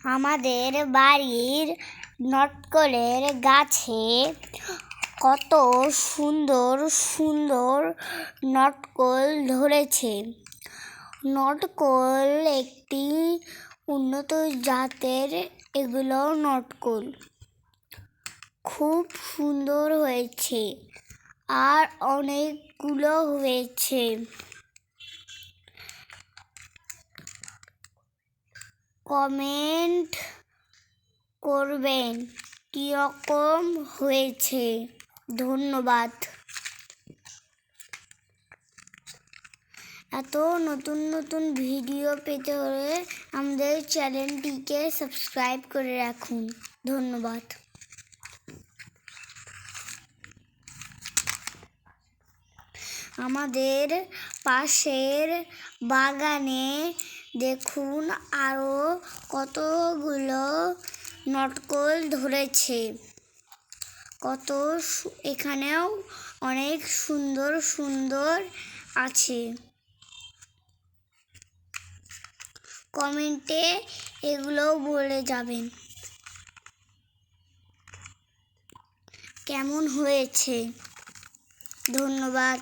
আমাদের বাড়ির নটকলের গাছে কত সুন্দর সুন্দর নটকল ধরেছে। নটকল একটি উন্নত জাতের এগুলো নটকল খুব সুন্দর হয়েছে আর অনেকগুলো হয়েছে। কমেন্ট করবেন কিরকম হয়েছে। ধন্যবাদ। এত নতুন নতুন ভিডিও পেতে হলে আমাদের চ্যানেলটিকে সাবস্ক্রাইব করে রাখুন। ধন্যবাদ। আমাদের পাশের বাগানে দেখুন আরো কতগুলো নটকল ধরেছে। এখানেও অনেক সুন্দর সুন্দর আছে। কমেন্টে এগুলো বলে যাবেন কেমন হয়েছে। ধন্যবাদ।